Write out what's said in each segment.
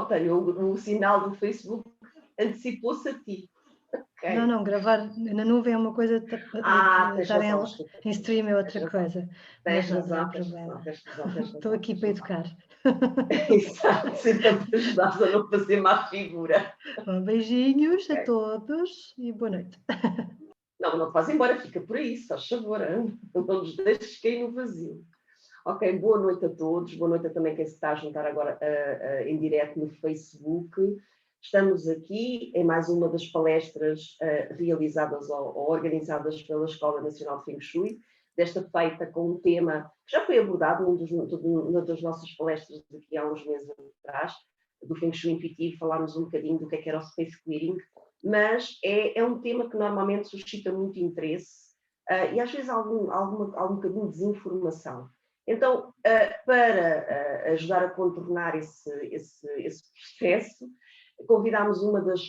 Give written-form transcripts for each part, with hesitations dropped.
Tenho o sinal do Facebook antecipou-se a ti. Okay. Não, gravar na nuvem é uma coisa, estar em stream é outra coisa. Tens Mas razão, não há problema. Estou aqui para educar. Exato, sempre para te ajudar a não fazer má figura. Bom, beijinhos a todos e boa noite. Não te vais embora, fica por aí, só favor, não nos deixes cair no vazio. Ok, boa noite a todos, boa noite a também quem se está a juntar agora em direto no Facebook. Estamos aqui em mais uma das palestras realizadas ou organizadas pela Escola Nacional de Feng Shui, desta feita com um tema que já foi abordado numa das nossas palestras aqui há uns meses atrás, do Feng Shui intuitivo, falámos um bocadinho do que era o Space Clearing, mas é um tema que normalmente suscita muito interesse e às vezes algum bocadinho de desinformação. Então, para ajudar a contornar esse processo, convidámos uma das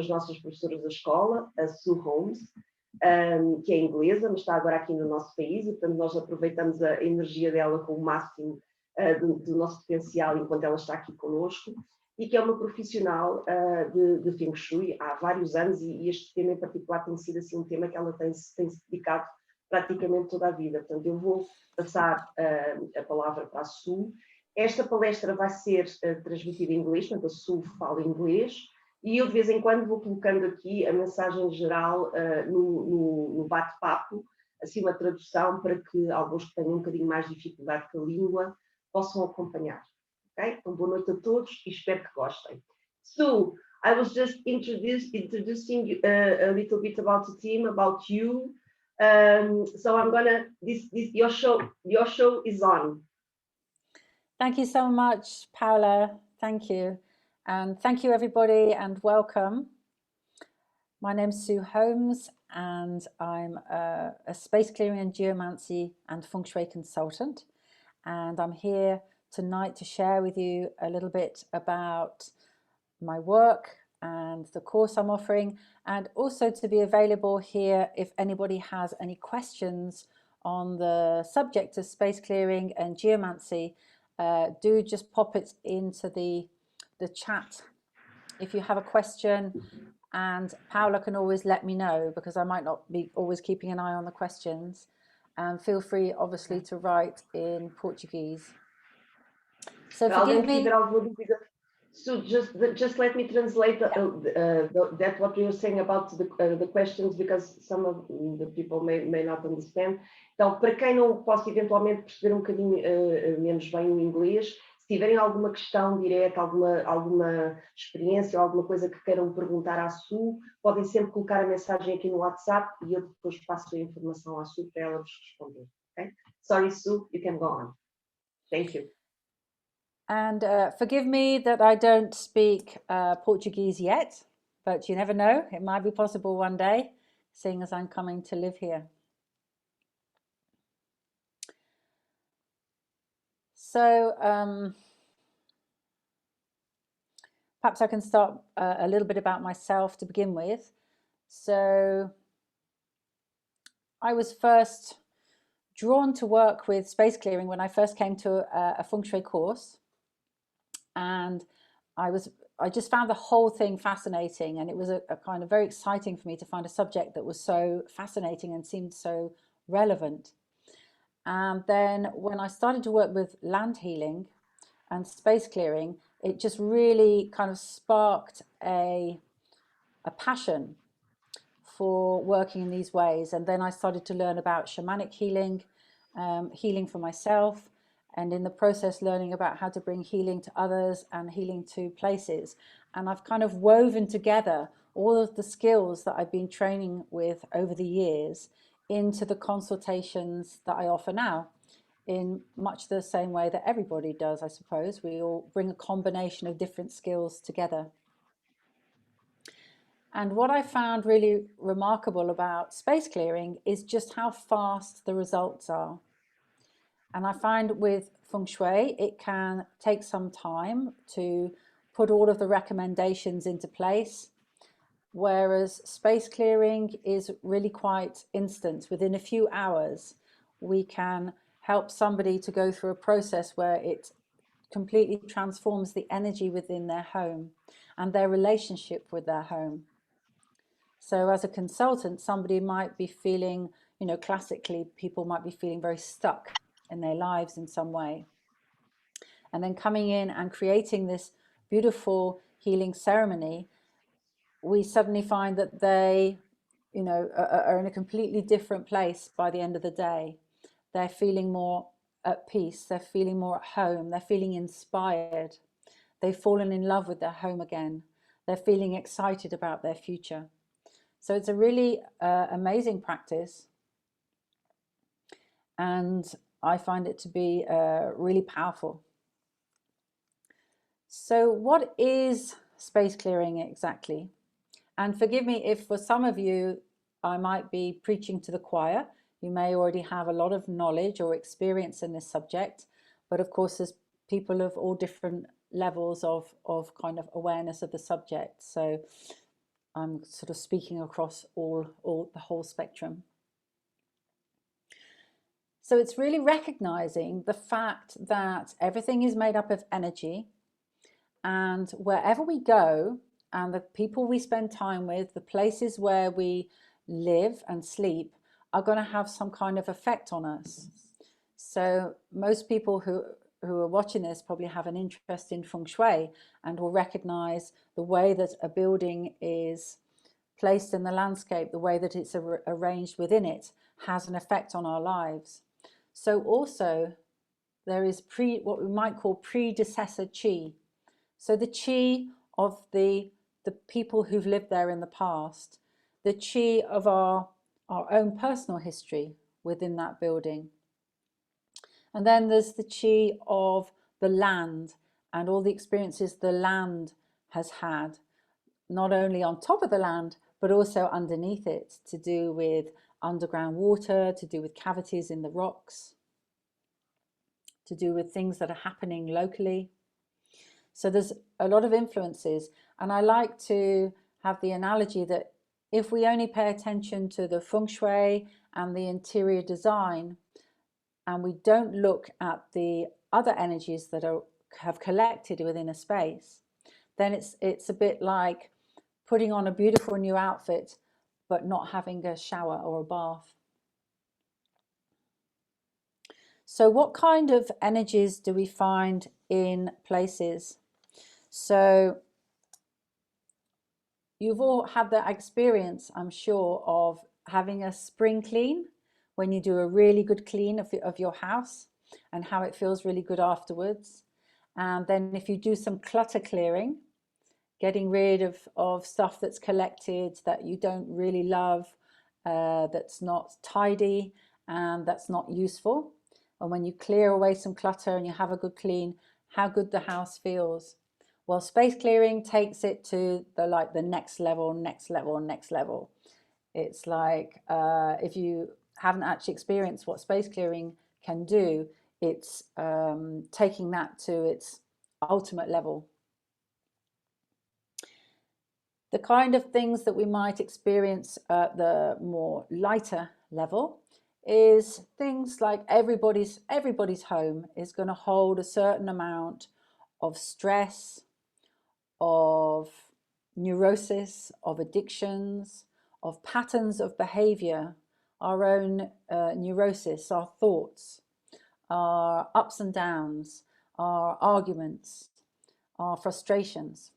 nossas professoras da escola, a Sue Holmes, que é inglesa, mas está agora aqui no nosso país, e portanto nós aproveitamos a energia dela com o máximo do nosso potencial enquanto ela está aqui connosco, e que é uma profissional de Feng Shui há vários anos, e este tema em particular tem sido assim, um tema que ela tem se dedicado praticamente toda a vida. Portanto, eu vou passar a palavra para a Sue. Esta palestra vai ser transmitida em inglês, portanto a Sue fala inglês, e eu de vez em quando vou colocando aqui a mensagem geral no bate-papo, assim uma tradução para que alguns que tenham um bocadinho mais de dificuldade com a língua possam acompanhar. Okay? Então, boa noite a todos e espero que gostem. Sue, I was just introducing you, a little bit about the team, about you. So I'm gonna your show is on. Thank you so much, Paula. Thank you. And thank you everybody and welcome. My name's Sue Holmes and I'm a space clearing and geomancy and feng shui consultant. And I'm here tonight to share with you a little bit about my work and the course I'm offering, and also to be available here if anybody has any questions on the subject of space clearing and geomancy. Do just pop it into the chat if you have a question, and Paula can always let me know because I might not be always keeping an eye on the questions. And feel free obviously to write in Portuguese. So forgive me. So just let me translate that what you're saying about the questions, because some of the people may not understand. Então, para quem não possa eventualmente perceber um bocadinho menos bem o inglês, se tiverem alguma questão direta, alguma experiência ou alguma coisa que queiram perguntar à Sue, podem sempre colocar a mensagem aqui no WhatsApp e eu depois passo a informação à Sue para ela vos responder. Okay? Sorry, Sue, you can go on. Thank you. And forgive me that I don't speak Portuguese yet, but you never know, it might be possible one day, seeing as I'm coming to live here. So perhaps I can start a little bit about myself to begin with. So I was first drawn to work with space clearing when I first came to a feng shui course. And I just found the whole thing fascinating, and it was a kind of very exciting for me to find a subject that was so fascinating and seemed so relevant. And then when I started to work with land healing and space clearing, it just really kind of sparked a passion for working in these ways. And then I started to learn about shamanic healing, healing for myself, and in the process learning about how to bring healing to others and healing to places. And I've kind of woven together all of the skills that I've been training with over the years into the consultations that I offer now, in much the same way that everybody does, I suppose. We all bring a combination of different skills together. And what I found really remarkable about space clearing is just how fast the results are. And I find with feng shui, it can take some time to put all of the recommendations into place, whereas space clearing is really quite instant. Within a few hours, we can help somebody to go through a process where it completely transforms the energy within their home and their relationship with their home. So as a consultant, somebody might be feeling, you know, classically, people might be feeling very stuck in their lives in some way. And then coming in and creating this beautiful healing ceremony, we suddenly find that they, you know, are in a completely different place by the end of the day. They're feeling more at peace, they're feeling more at home, they're feeling inspired, they've fallen in love with their home again, they're feeling excited about their future. So it's a really amazing practice, and I find it to be really powerful. So what is space clearing exactly? And forgive me if for some of you I might be preaching to the choir. You may already have a lot of knowledge or experience in this subject, but of course there's people of all different levels of kind of awareness of the subject. So I'm sort of speaking across the whole spectrum. So it's really recognizing the fact that everything is made up of energy, and wherever we go and the people we spend time with, the places where we live and sleep are going to have some kind of effect on us. So most people who are watching this probably have an interest in feng shui and will recognize the way that a building is placed in the landscape, the way that it's arranged within it has an effect on our lives. So also there is what we might call predecessor chi. So the chi of the people who've lived there in the past, the chi of our own personal history within that building. And then there's the chi of the land and all the experiences the land has had, not only on top of the land, but also underneath it, to do with underground water, to do with cavities in the rocks, to do with things that are happening locally. So there's a lot of influences, and I like to have the analogy that if we only pay attention to the feng shui and the interior design, and we don't look at the other energies that have collected within a space, then it's a bit like putting on a beautiful new outfit but not having a shower or a bath. So what kind of energies do we find in places? So you've all had that experience, I'm sure, of having a spring clean, when you do a really good clean of your house and how it feels really good afterwards. And then if you do some clutter clearing, getting rid of stuff that's collected that you don't really love, that's not tidy and that's not useful. And when you clear away some clutter and you have a good clean, how good the house feels. Well, space clearing takes it to the next level, next level, next level. It's like if you haven't actually experienced what space clearing can do, it's taking that to its ultimate level. The kind of things that we might experience at the more lighter level is things like everybody's home is going to hold a certain amount of stress, of neurosis, of addictions, of patterns of behavior, our own neurosis, our thoughts, our ups and downs, our arguments, our frustrations.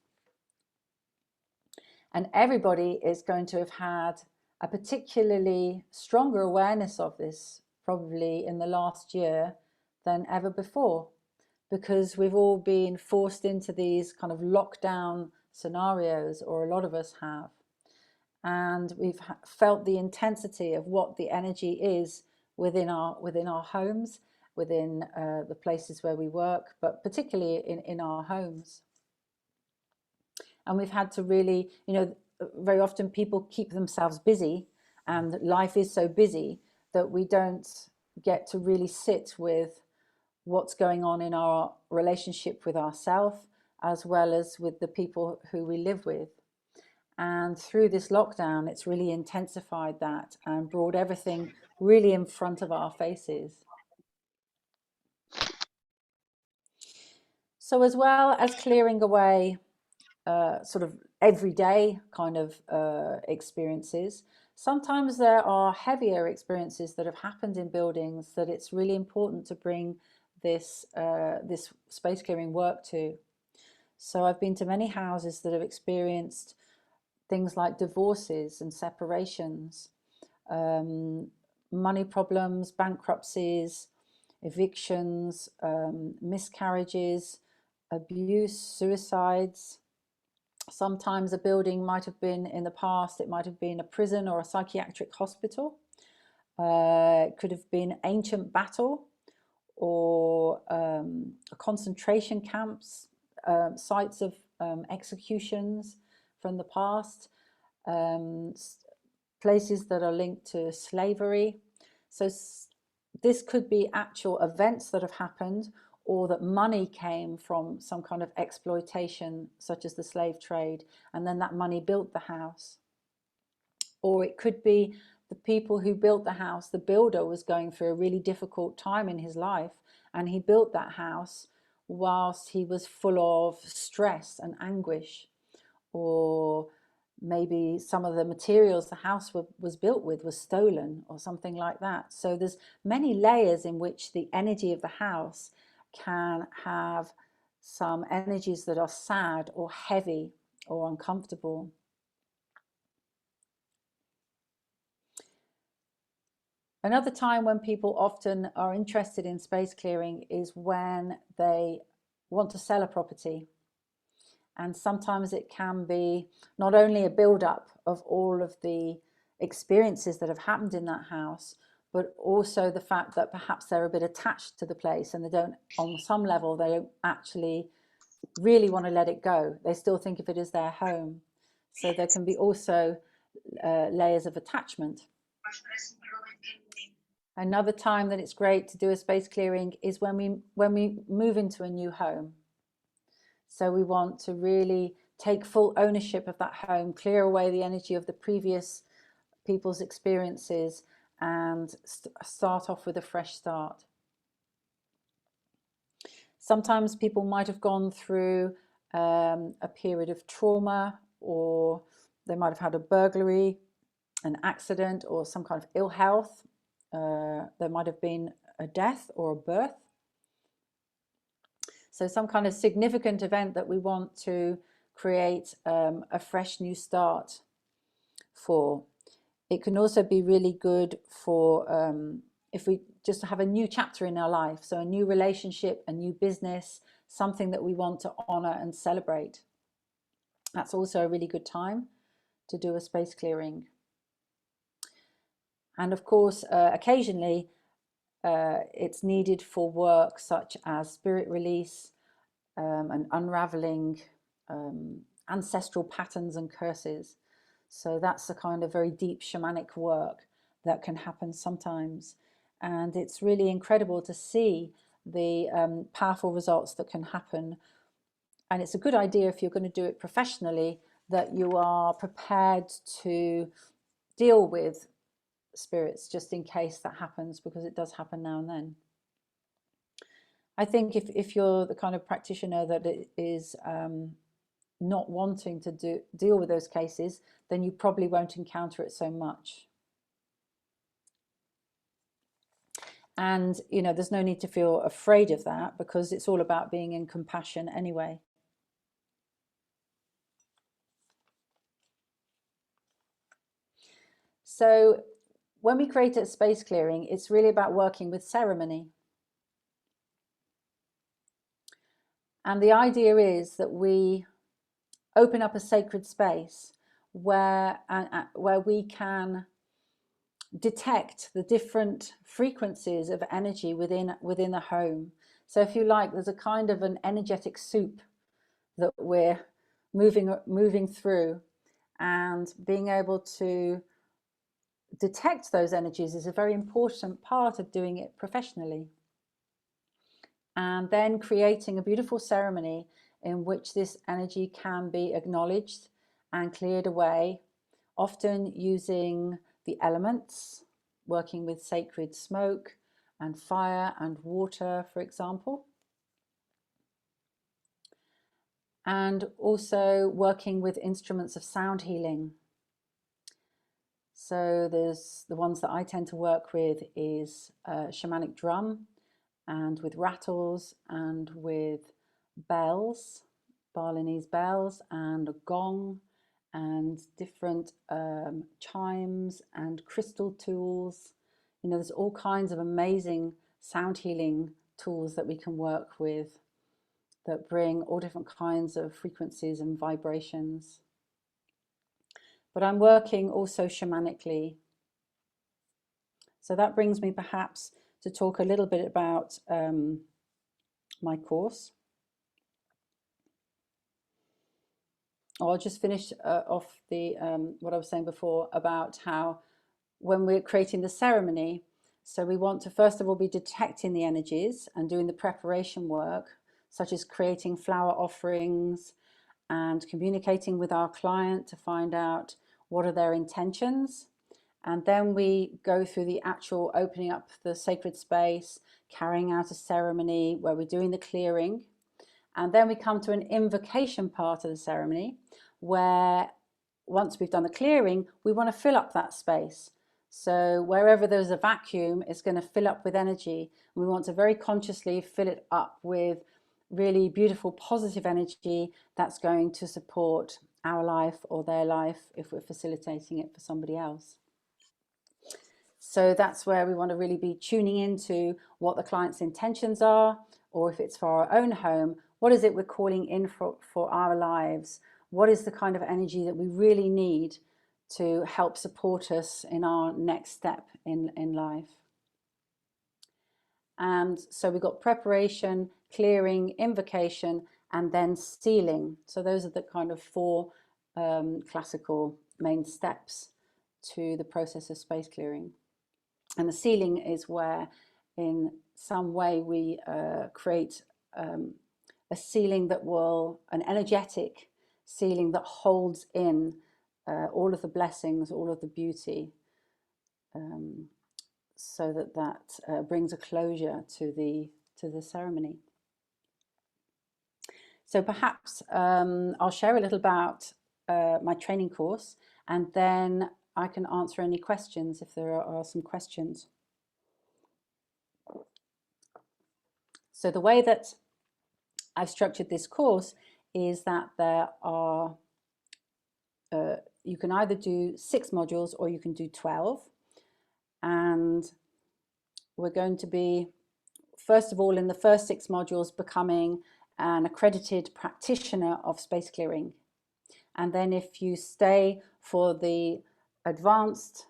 And everybody is going to have had a particularly stronger awareness of this probably in the last year than ever before, because we've all been forced into these kind of lockdown scenarios, or a lot of us have. And we've felt the intensity of what the energy is within our homes, within the places where we work, but particularly in our homes. And we've had to really, very often people keep themselves busy, and life is so busy that we don't get to really sit with what's going on in our relationship with ourselves, as well as with the people who we live with. And through this lockdown, it's really intensified that and brought everything really in front of our faces. So as well as clearing away sort of everyday kind of experiences, sometimes there are heavier experiences that have happened in buildings that it's really important to bring this this space clearing work to. So I've been to many houses that have experienced things like divorces and separations, money problems, bankruptcies, evictions, miscarriages, abuse, suicides. Sometimes a building might have been, in the past, it might have been a prison or a psychiatric hospital. It could have been ancient battle or concentration camps, sites of executions from the past, places that are linked to slavery. So this could be actual events that have happened, or that money came from some kind of exploitation, such as the slave trade, and then that money built the house. Or it could be the people who built the house, the builder was going through a really difficult time in his life, and he built that house whilst he was full of stress and anguish. Or maybe some of the materials the house was built with was stolen, or something like that. So there's many layers in which the energy of the house can have some energies that are sad or heavy or uncomfortable. Another time when people often are interested in space clearing is when they want to sell a property. And sometimes it can be not only a build-up of all of the experiences that have happened in that house, but also the fact that perhaps they're a bit attached to the place, and they don't, on some level, they don't actually really want to let it go. They still think of it as their home. So there can be also layers of attachment. Another time that it's great to do a space clearing is when we move into a new home. So we want to really take full ownership of that home, clear away the energy of the previous people's experiences, and start off with a fresh start. Sometimes people might have gone through a period of trauma, or they might have had a burglary, an accident, or some kind of ill health. There might have been a death or a birth. So some kind of significant event that we want to create a fresh new start for. It can also be really good for if we just have a new chapter in our life. So a new relationship, a new business, something that we want to honor and celebrate. That's also a really good time to do a space clearing. And of course, occasionally, it's needed for work such as spirit release and unraveling ancestral patterns and curses. So that's a kind of very deep shamanic work that can happen sometimes. And it's really incredible to see the powerful results that can happen. And it's a good idea, if you're going to do it professionally, that you are prepared to deal with spirits just in case that happens, because it does happen now and then. I think if you're the kind of practitioner that is not wanting to deal with those cases, then you probably won't encounter it so much. And, you know, there's no need to feel afraid of that, because it's all about being in compassion anyway. So when we create a space clearing, it's really about working with ceremony. And the idea is that we open up a sacred space where we can detect the different frequencies of energy within a home. So if you like, there's a kind of an energetic soup that we're moving through, and being able to detect those energies is a very important part of doing it professionally. And then creating a beautiful ceremony in which this energy can be acknowledged and cleared away, often using the elements, working with sacred smoke and fire and water, for example. and also working with instruments of sound healing. So there's the ones that I tend to work with is shamanic drum, and with rattles, and with bells, Balinese bells, and a gong, and different chimes and crystal tools. You know, there's all kinds of amazing sound healing tools that we can work with that bring all different kinds of frequencies and vibrations. But I'm working also shamanically. So that brings me perhaps to talk a little bit about my course. I'll just finish off the what I was saying before about how when we're creating the ceremony, so we want to first of all be detecting the energies and doing the preparation work, such as creating flower offerings and communicating with our client to find out what are their intentions. And then we go through the actual opening up the sacred space, carrying out a ceremony where we're doing the clearing. And then we come to an invocation part of the ceremony where once we've done the clearing, we want to fill up that space. So wherever there's a vacuum, it's going to fill up with energy. We want to very consciously fill it up with really beautiful, positive energy that's going to support our life or their life if we're facilitating it for somebody else. So that's where we want to really be tuning into what the client's intentions are, or if it's for our own home, what is it we're calling in for our lives? What is the kind of energy that we really need to help support us in our next step in life? And so we've got preparation, clearing, invocation, and then sealing. So those are the kind of four classical main steps to the process of space clearing. And the sealing is where in some way we create a sealing that will, an energetic sealing that holds in all of the blessings, all of the beauty, so that brings a closure to the ceremony. So perhaps I'll share a little about my training course, and then I can answer any questions if there are some questions. So the way that I've structured this course is that there are, you can either do 6 modules or you can do 12. And we're going to be, first of all, in the first 6 modules, becoming an accredited practitioner of space clearing. And then if you stay for the advanced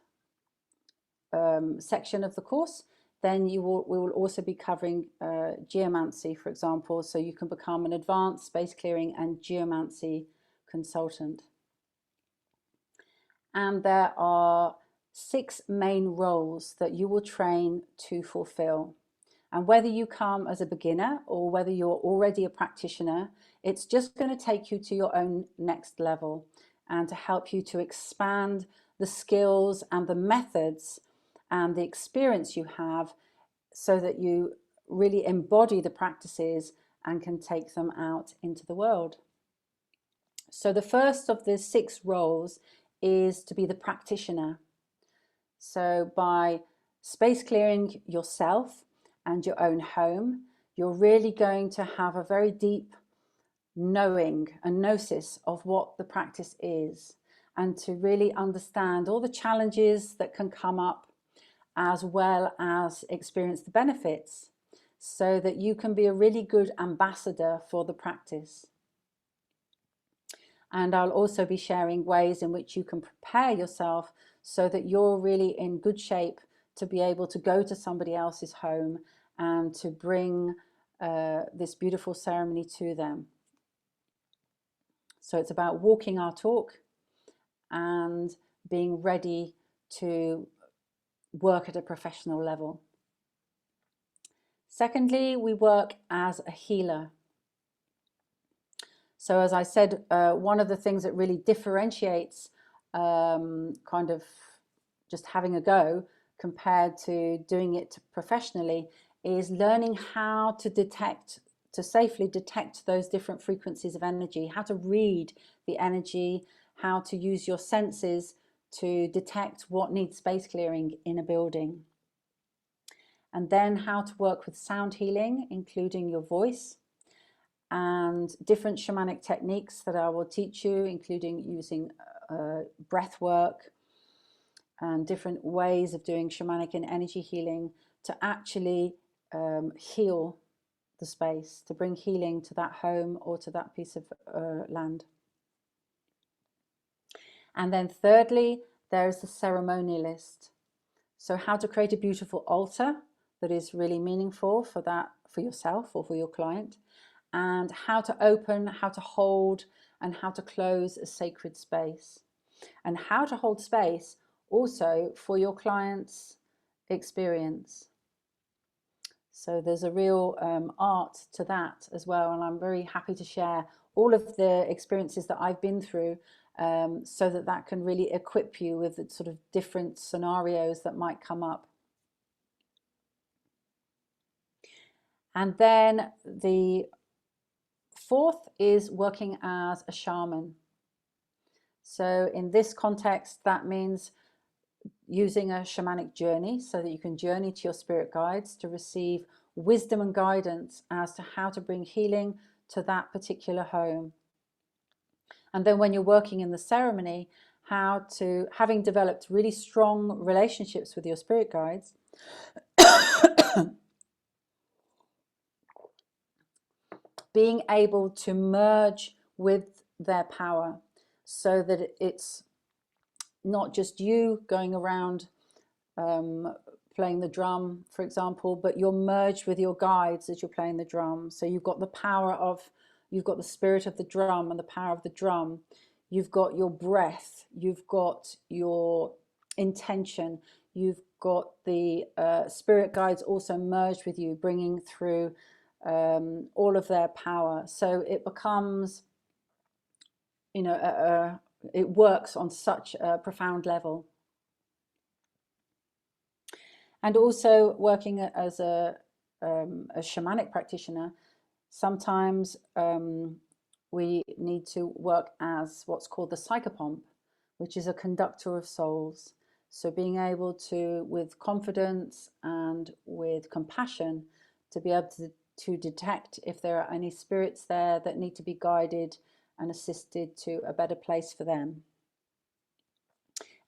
section of the course, then we will also be covering geomancy, for example, so you can become an advanced space clearing and geomancy consultant. And there are 6 main roles that you will train to fulfill. And whether you come as a beginner or whether you're already a practitioner, it's just going to take you to your own next level and to help you to expand the skills and the methods and the experience you have so that you really embody the practices and can take them out into the world. So the first of the 6 roles is to be the practitioner. So by space clearing yourself and your own home, you're really going to have a very deep knowing and gnosis of what the practice is, and to really understand all the challenges that can come up as well as experience the benefits, so that you can be a really good ambassador for the practice. And I'll also be sharing ways in which you can prepare yourself so that you're really in good shape to be able to go to somebody else's home and to bring this beautiful ceremony to them. So it's about walking our talk and being ready to work at a professional level. Secondly, we work as a healer. So as I said, one of the things that really differentiates kind of just having a go compared to doing it professionally is learning how to detect to safely detect those different frequencies of energy, how to read the energy, how to use your senses to detect what needs space clearing in a building. And then how to work with sound healing, including your voice, and different shamanic techniques that I will teach you, including using breath work and different ways of doing shamanic and energy healing to actually heal the space, to bring healing to that home or to that piece of land. And then thirdly, there's the ceremonialist. So how to create a beautiful altar that is really meaningful for yourself or for your client, and how to open, how to hold, and how to close a sacred space, and how to hold space also for your client's experience. So there's a real art to that as well, and I'm very happy to share all of the experiences that I've been through, so that can really equip you with the sort of different scenarios that might come up. And then the fourth is working as a shaman. So in this context, that means using a shamanic journey so that you can journey to your spirit guides to receive wisdom and guidance as to how to bring healing to that particular home. And then when you're working in the ceremony, how to, having developed really strong relationships with your spirit guides, being able to merge with their power so that it's not just you going around playing the drum, for example, but you're merged with your guides as you're playing the drum. So you've got the power of, you've got the spirit of the drum and the power of the drum. You've got your breath, you've got your intention, you've got the spirit guides also merged with you, bringing through all of their power. So it becomes, you know, it works on such a profound level. And also working as a shamanic practitioner, sometimes we need to work as what's called the psychopomp, which is a conductor of souls. So being able to, with confidence and with compassion, to be able to detect if there are any spirits there that need to be guided and assisted to a better place for them.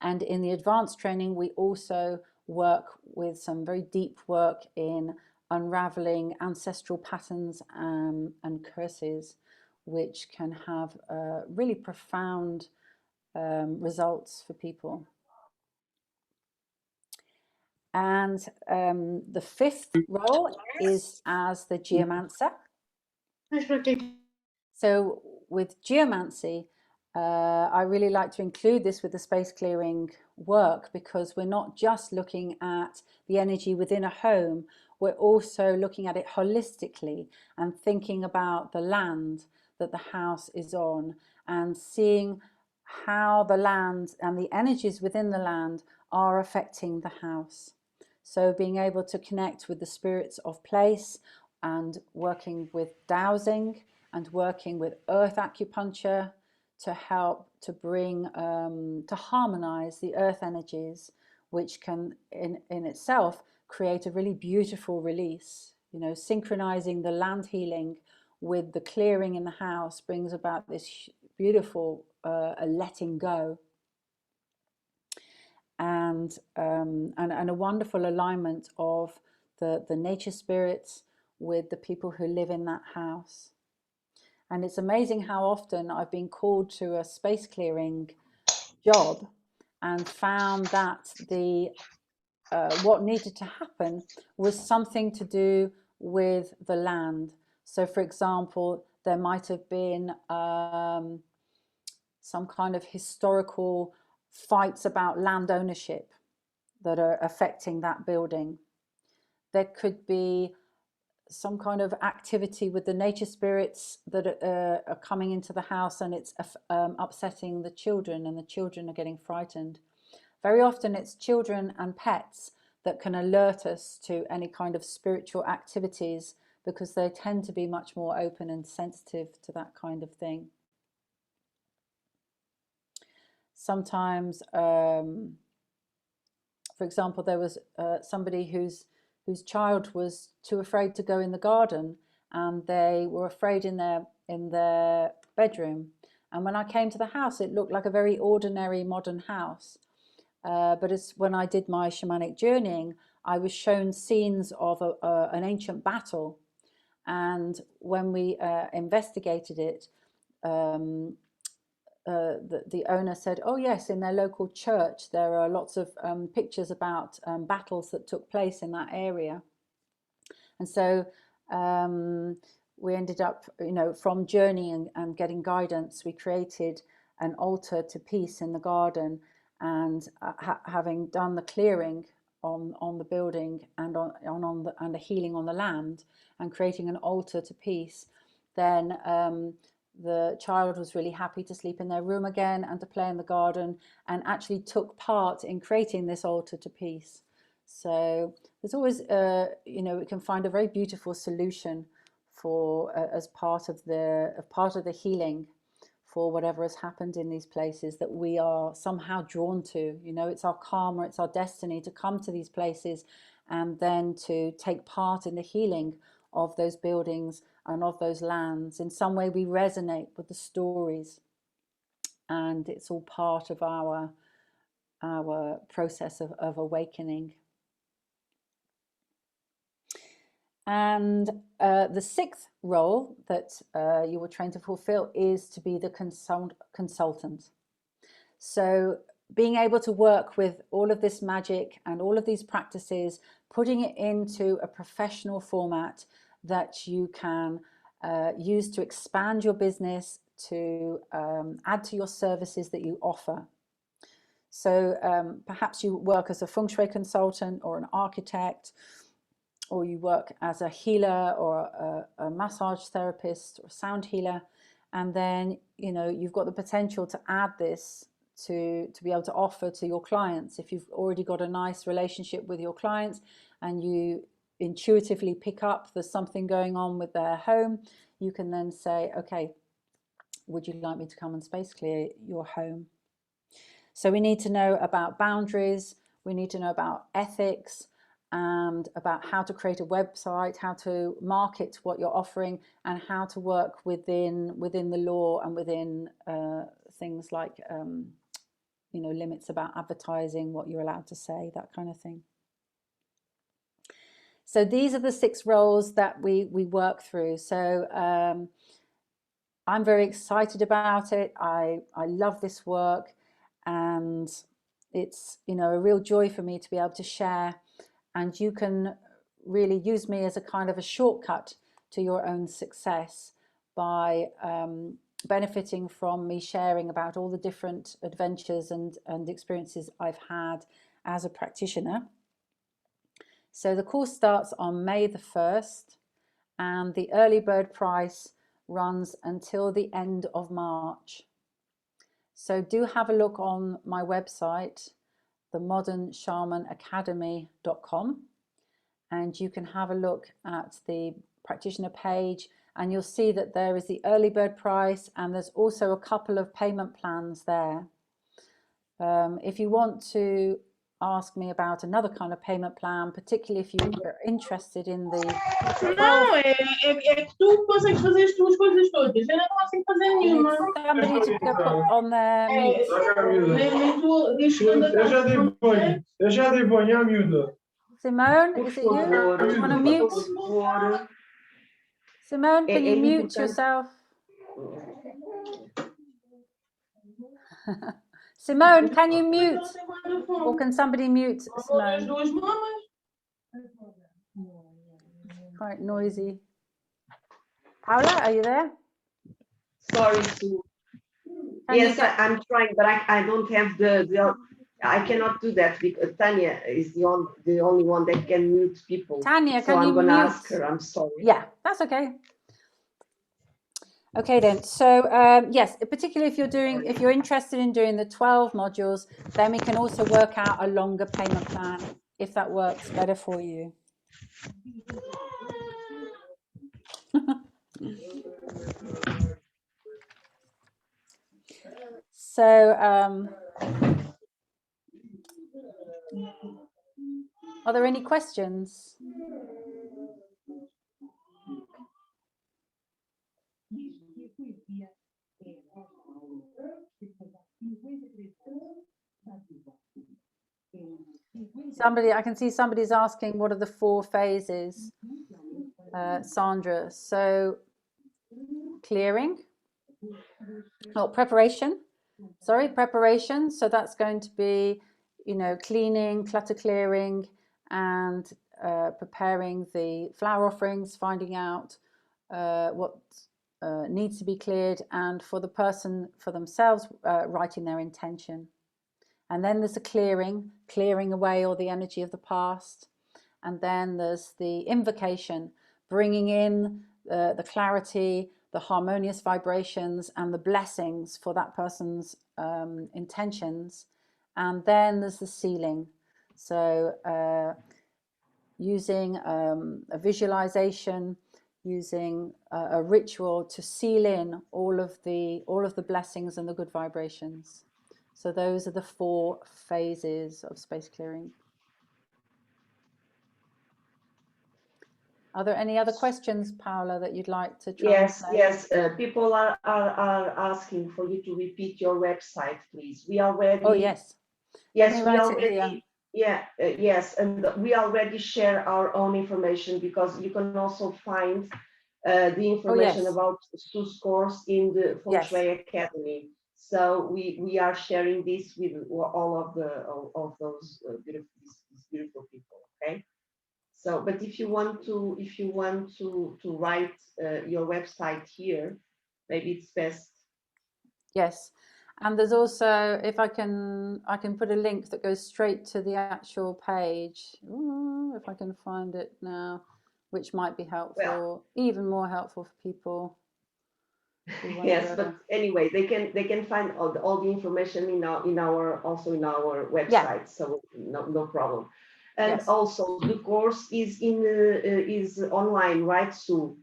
And in the advanced training, we also work with some very deep work in unraveling ancestral patterns and curses, which can have really profound results for people. And the fifth role is as the geomancer. So with geomancy, I really like to include this with the space clearing work, because we're not just looking at the energy within a home, we're also looking at it holistically and thinking about the land that the house is on and seeing how the land and the energies within the land are affecting the house. So being able to connect with the spirits of place and working with dowsing and working with earth acupuncture to help to bring, to harmonize the earth energies, which can in itself create a really beautiful release. You know, synchronizing the land healing with the clearing in the house brings about this beautiful letting go. And a wonderful alignment of the nature spirits with the people who live in that house. And it's amazing how often I've been called to a space clearing job and found that the what needed to happen was something to do with the land. So for example, there might have been some kind of historical fights about land ownership that are affecting that building. There could be some kind of activity with the nature spirits that are coming into the house, and it's upsetting the children, and the children are getting frightened. Very often it's children and pets that can alert us to any kind of spiritual activities because they tend to be much more open and sensitive to that kind of thing. Sometimes, for example, there was somebody whose child was too afraid to go in the garden, and they were afraid in their bedroom. And when I came to the house, it looked like a very ordinary modern house. But when I did my shamanic journeying, I was shown scenes of an ancient battle. And when we investigated it, the owner said, oh yes, in their local church there are lots of pictures about battles that took place in that area. And so we ended up, from journeying and getting guidance, we created an altar to peace in the garden, and having done the clearing on the building and and the healing on the land, and creating an altar to peace, then the child was really happy to sleep in their room again and to play in the garden, and actually took part in creating this altar to peace. So there's always, we can find a very beautiful solution for as part of the healing for whatever has happened in these places that we are somehow drawn to. It's our karma, it's our destiny to come to these places and then to take part in the healing of those buildings and of those lands. In some way we resonate with the stories, and it's all part of our process of awakening. And the sixth role that you were trained to fulfill is to be the consultant. So being able to work with all of this magic and all of these practices, putting it into a professional format that you can use to expand your business, to add to your services that you offer. So perhaps you work as a feng shui consultant or an architect, or you work as a healer or a massage therapist or sound healer, and then you've got the potential to add this to be able to offer to your clients. If you've already got a nice relationship with your clients and you intuitively pick up there's something going on with their home, you can then say, okay, would you like me to come and space clear your home? So we need to know about boundaries, we need to know about ethics, and about how to create a website, how to market what you're offering, and how to work within the law and within things like limits about advertising, what you're allowed to say, that kind of thing. So these are the 6 roles that we work through. So I'm very excited about it. I love this work, and it's a real joy for me to be able to share. And you can really use me as a kind of a shortcut to your own success by benefiting from me sharing about all the different adventures and experiences I've had as a practitioner. So the course starts on May the 1st, and the early bird price runs until the end of March. So do have a look on my website, themodernshamanacademy.com, and you can have a look at the practitioner page, and you'll see that there is the early bird price, and there's also a couple of payment plans there. If you want to ask me about another kind of payment plan, particularly if you're interested in the... Não, é que tu consegues fazer as tuas coisas todas, eu não consigo fazer nenhuma. Somebody to put on their mute. Eu já dei banho à miúda. Simone, is it you? Do you want to mute? Simone, can you mute yourself? Simone, can you mute? Or can somebody mute Simone? Quite noisy. Paula, are you there? Sorry, Sue. Yes, I'm trying, but I don't have the I cannot do that because Tanya is the only one that can mute people. Tanya, so can you mute? I'm going to ask her. I'm sorry. Yeah, that's okay. Okay then, so yes, particularly if you're interested in doing the 12 modules, then we can also work out a longer payment plan if that works better for you. So are there any questions? I can see somebody's asking, what are the 4 phases, Sandra? So clearing, preparation. So that's going to be, cleaning, clutter clearing, and preparing the flower offerings, finding out what needs to be cleared, and for the person, for themselves, writing their intention. And then there's the clearing away all the energy of the past. And then there's the invocation, bringing in the clarity, the harmonious vibrations, and the blessings for that person's intentions. And then there's the sealing. So using a visualization, using a ritual to seal in all of the blessings and the good vibrations. So those are the 4 phases of space clearing. Are there any other questions, Paula, that you'd like to translate? Yes. People are asking for you to repeat your website, please. We already. Oh yes. Yes, we already. Yes, and we already share our own information, because you can also find the information about Sue's course in the Feng Shui Academy. So we are sharing this with all of those beautiful people. Okay. So, but if you want to write your website here, maybe it's best. Yes, and there's also, if I can put a link that goes straight to the actual page. Ooh, if I can find it now, which might be helpful, even more helpful for people. Yes, but anyway, they can find all the information in our website. Yeah. So no problem. And also the course is is online, right, Sue?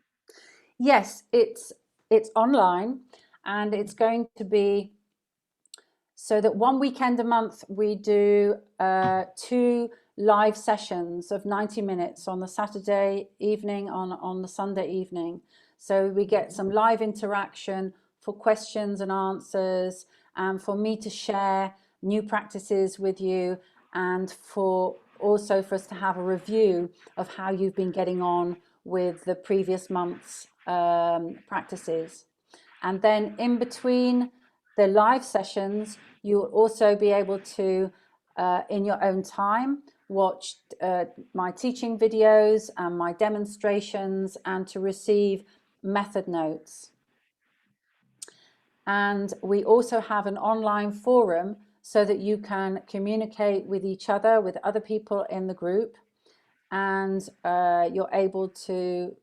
Yes, it's online, and it's going to be so that 1 weekend a month we do 2 live sessions of 90 minutes on the Saturday evening, on the Sunday evening. So we get some live interaction for questions and answers, and for me to share new practices with you, and also for us to have a review of how you've been getting on with the previous month's practices. And then in between the live sessions, you'll also be able to, in your own time, watch my teaching videos and my demonstrations, and to receive method notes. And we also have an online forum so that you can communicate with each other, with other people in the group, and you're able to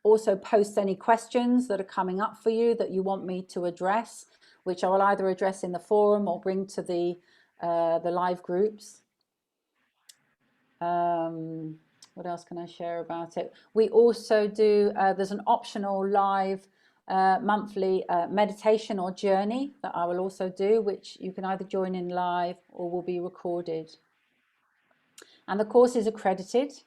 also post any questions that are coming up for you that you want me to address, which I will either address in the forum or bring to the live groups. What else can I share about it? We also do, there's an optional live monthly meditation or journey that I will also do, which you can either join in live or will be recorded. And the course is accredited.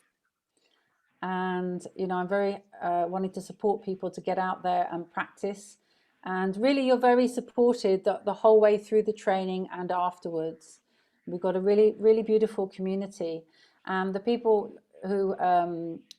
And, I'm very wanting to support people to get out there and practice. And really, you're very supported the whole way through the training and afterwards. We've got a really, really beautiful community. And the people who,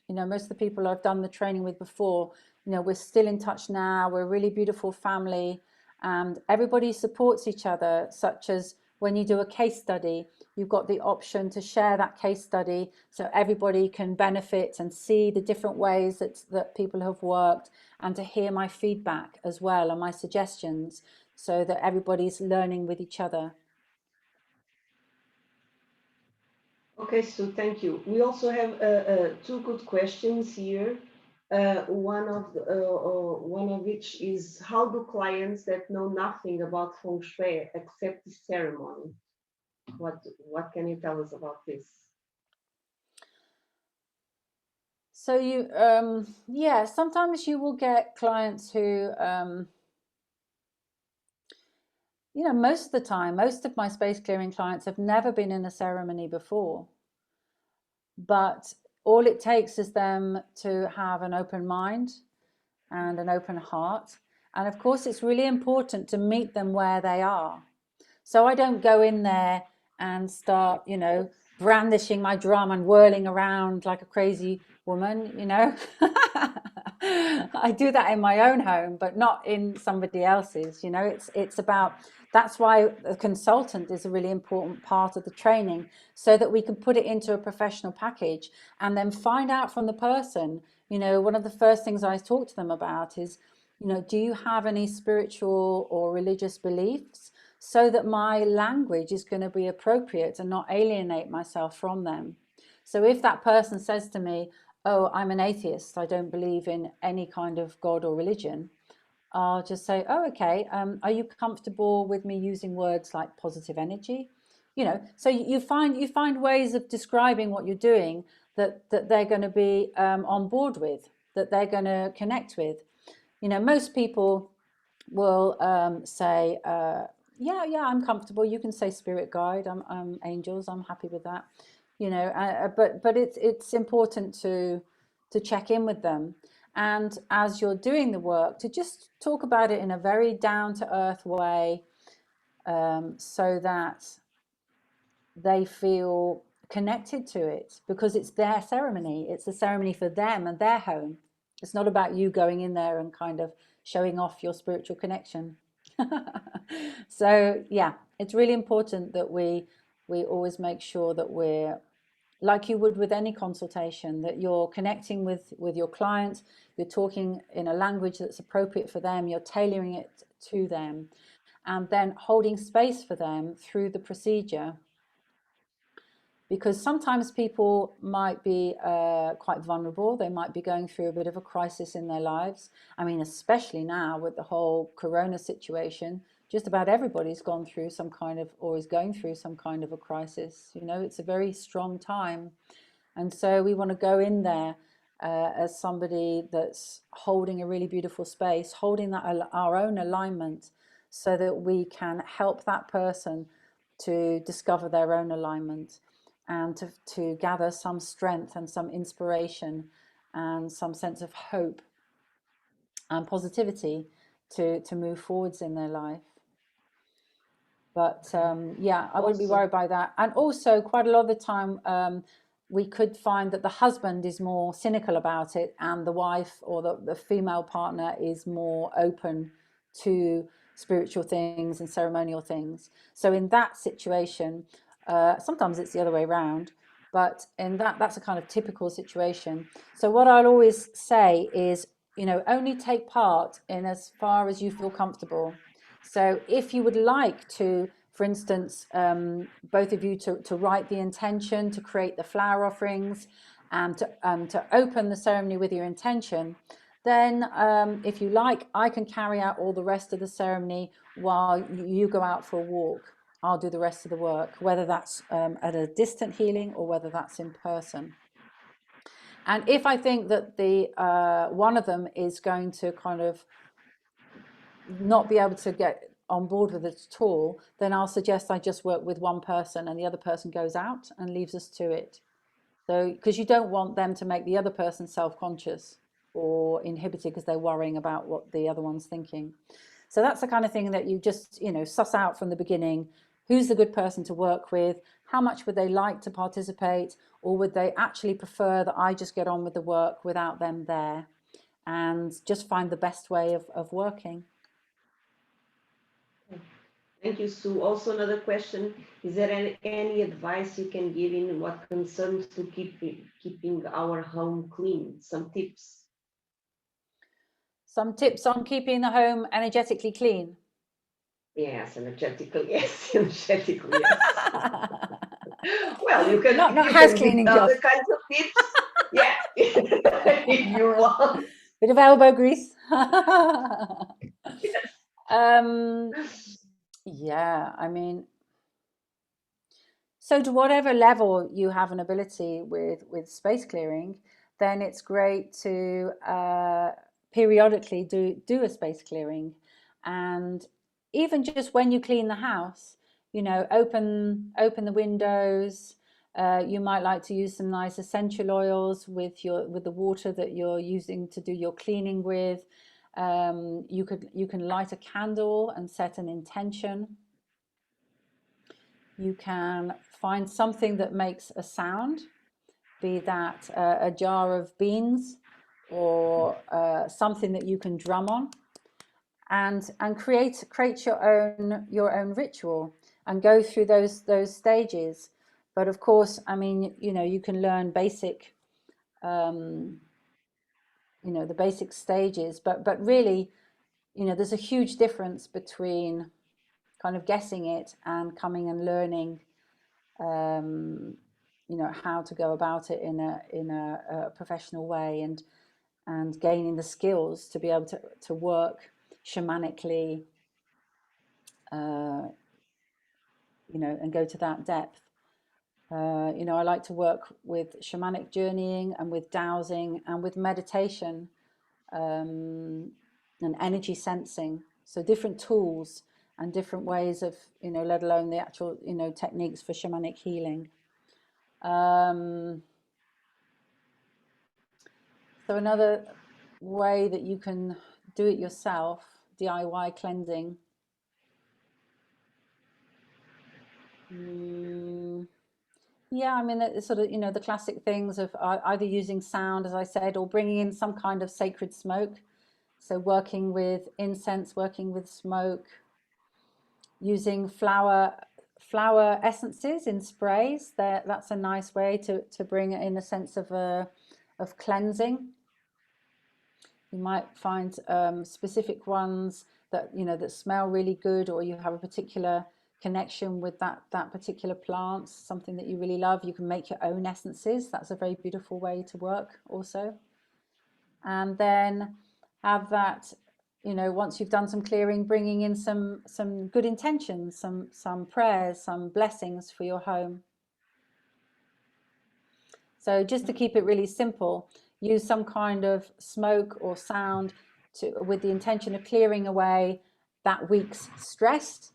most of the people I've done the training with before, we're still in touch now. We're a really beautiful family, and everybody supports each other, such as when you do a case study, you've got the option to share that case study so everybody can benefit and see the different ways that people have worked, and to hear my feedback as well and my suggestions, so that everybody's learning with each other. Okay, so thank you. We also have 2 good questions here. One of which is, how do clients that know nothing about Feng Shui accept the ceremony? What can you tell us about this? So sometimes you will get clients who you know, most of the time, most of my space clearing clients have never been in a ceremony before. But all it takes is them to have an open mind and an open heart. And of course, it's really important to meet them where they are. So I don't go in there and start, you know, brandishing my drum and whirling around like a crazy woman, you know. I do that in my own home, but not in somebody else's, you know. It's about, that's why a consultant is a really important part of the training, so that we can put it into a professional package and then find out from the person, you know. One of the first things I talk to them about is, you know, do you have any spiritual or religious beliefs, so that my language is going to be appropriate and not alienate myself from them. So if that person says to me, oh, I'm an atheist, I don't believe in any kind of God or religion, I'll just say, oh, okay, are you comfortable with me using words like positive energy? You know, so you find ways of describing what you're doing that they're going to be on board with, that they're going to connect with. You know, most people will say, yeah, I'm comfortable. You can say spirit guide. I'm angels. I'm happy with that. You know, but it's important to check in with them, and as you're doing the work, to just talk about it in a very down to earth way, so that they feel connected to it, because it's their ceremony. It's a ceremony for them and their home. It's not about you going in there and kind of showing off your spiritual connection. So yeah, it's really important that we always make sure that we're, like you would with any consultation, that you're connecting with your client, you're talking in a language that's appropriate for them, you're tailoring it to them, and then holding space for them through the procedure. Because sometimes people might be quite vulnerable. They might be going through a bit of a crisis in their lives. I mean, especially now with the whole corona situation, just about everybody's gone through some kind of, or is going through some kind of a crisis. You know, it's a very strong time. And so we want to go in there as somebody that's holding a really beautiful space, holding that our own alignment, so that we can help that person to discover their own alignment, and to gather some strength and some inspiration and some sense of hope and positivity to move forwards in their life. But yeah, I wouldn't be worried by that. And also, quite a lot of the time, we could find that the husband is more cynical about it, and the wife or the female partner is more open to spiritual things and ceremonial things. So in that situation, sometimes it's the other way around, but in that's a kind of typical situation. So what I'll always say is, you know, only take part in as far as you feel comfortable. So if you would like to, for instance, both of you to write the intention, to create the flower offerings, and to open the ceremony with your intention, then if you like, I can carry out all the rest of the ceremony while you go out for a walk. I'll do the rest of the work, whether that's at a distant healing or whether that's in person. And if I think that the one of them is going to kind of not be able to get on board with it at all, then I'll suggest I just work with one person and the other person goes out and leaves us to it. So, because you don't want them to make the other person self-conscious or inhibited because they're worrying about what the other one's thinking. So that's the kind of thing that you just, you know, suss out from the beginning. Who's the good person to work with? How much would they like to participate? Or would they actually prefer that I just get on with the work without them there? And just find the best way of working. Thank you, Sue. Also another question, is there any advice you can give in what concerns to keeping our home clean? Some tips? Some tips on keeping the home energetically clean? Yes, energetically, yes. Energetically, yes. Well, you can not you house can cleaning, give other kinds of tips. Yeah, if you want. Bit of elbow grease. Yes. Yeah, I mean, so to whatever level you have an ability with space clearing, then it's great to periodically do a space clearing. And even just when you clean the house, you know, open the windows. You might like to use some nice essential oils with the water that you're using to do your cleaning with. You can light a candle and set an intention. You can find something that makes a sound, be that a jar of beans or something that you can drum on, and create your own ritual and go through those stages. But of course, I mean, you know, you can learn basic, you know, the basic stages, but really, you know, there's a huge difference between kind of guessing it and coming and learning, you know, how to go about it in a professional way, and gaining the skills to be able to work shamanically, you know, and go to that depth. You know, I like to work with shamanic journeying and with dowsing and with meditation, and energy sensing. So different tools and different ways of, you know, let alone the actual, you know, techniques for shamanic healing. So another way that you can do it yourself, DIY cleansing. Yeah, I mean, it's sort of, you know, the classic things of either using sound, as I said, or bringing in some kind of sacred smoke. So working with incense, working with smoke, using flower essences in sprays. That's a nice way to bring in a sense of cleansing. You might find specific ones that, you know, that smell really good, or you have a particular connection with that particular plant, something that you really love. You can make your own essences. That's a very beautiful way to work also. And then have that, you know, once you've done some clearing, bringing in some good intentions, some prayers, some blessings for your home. So just to keep it really simple, use some kind of smoke or sound with the intention of clearing away that week's stress,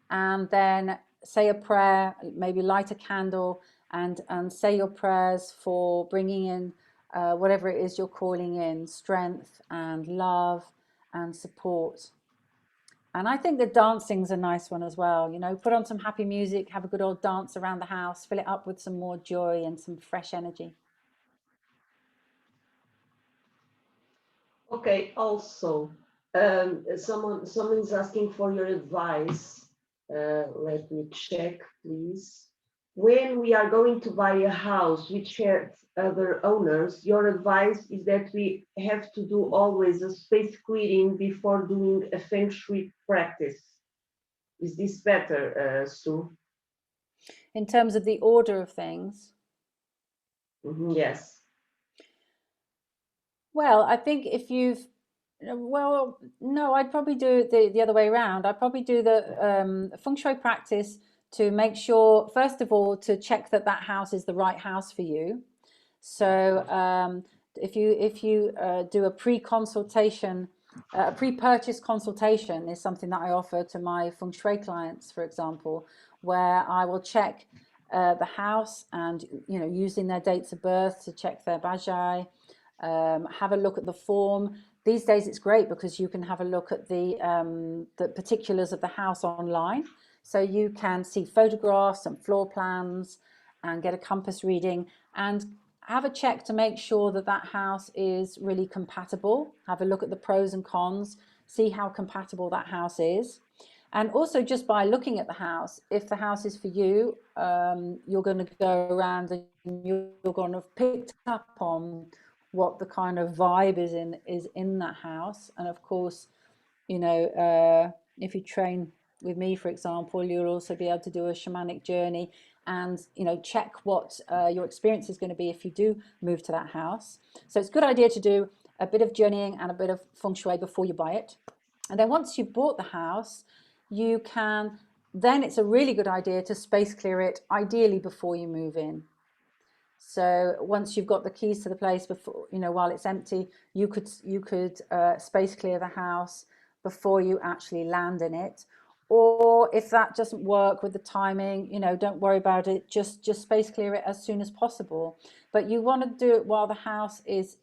and then say a prayer, maybe light a candle and say your prayers for bringing in whatever it is you're calling in, strength and love and support. And I think that dancing's a nice one as well. You know, put on some happy music, have a good old dance around the house, fill it up with some more joy and some fresh energy. Okay, also, someone is asking for your advice. Let me check, please. When we are going to buy a house which has other owners, your advice is that we have to do always a space clearing before doing a feng shui practice. Is this better, Sue? In terms of the order of things? Yes. Well, I think if you've, well, no, I'd probably do it the other way around. I'd probably do the feng shui practice to make sure, first of all, to check that that house is the right house for you. So if you do a pre-consultation, a pre-purchase consultation is something that I offer to my feng shui clients, for example, where I will check the house and, you know, using their dates of birth to check their bajai. Have a look at the form. These days it's great because you can have a look at the particulars of the house online. So you can see photographs and floor plans and get a compass reading and have a check to make sure that that house is really compatible. Have a look at the pros and cons, see how compatible that house is. And also just by looking at the house, if the house is for you, you're going to go around and you're going to pick up on what the kind of vibe is in that house. And of course, you know, if you train with me, for example, you'll also be able to do a shamanic journey and, you know, check what your experience is going to be if you do move to that house. So it's a good idea to do a bit of journeying and a bit of feng shui before you buy it. And then once you've bought the house, you can, then it's a really good idea to space clear it, ideally before you move in. So once you've got the keys to the place, before, you know, while it's empty, you could space clear the house before you actually land in it. Or if that doesn't work with the timing, you know, don't worry about it. Just space clear it as soon as possible. But you want to do it while the house is,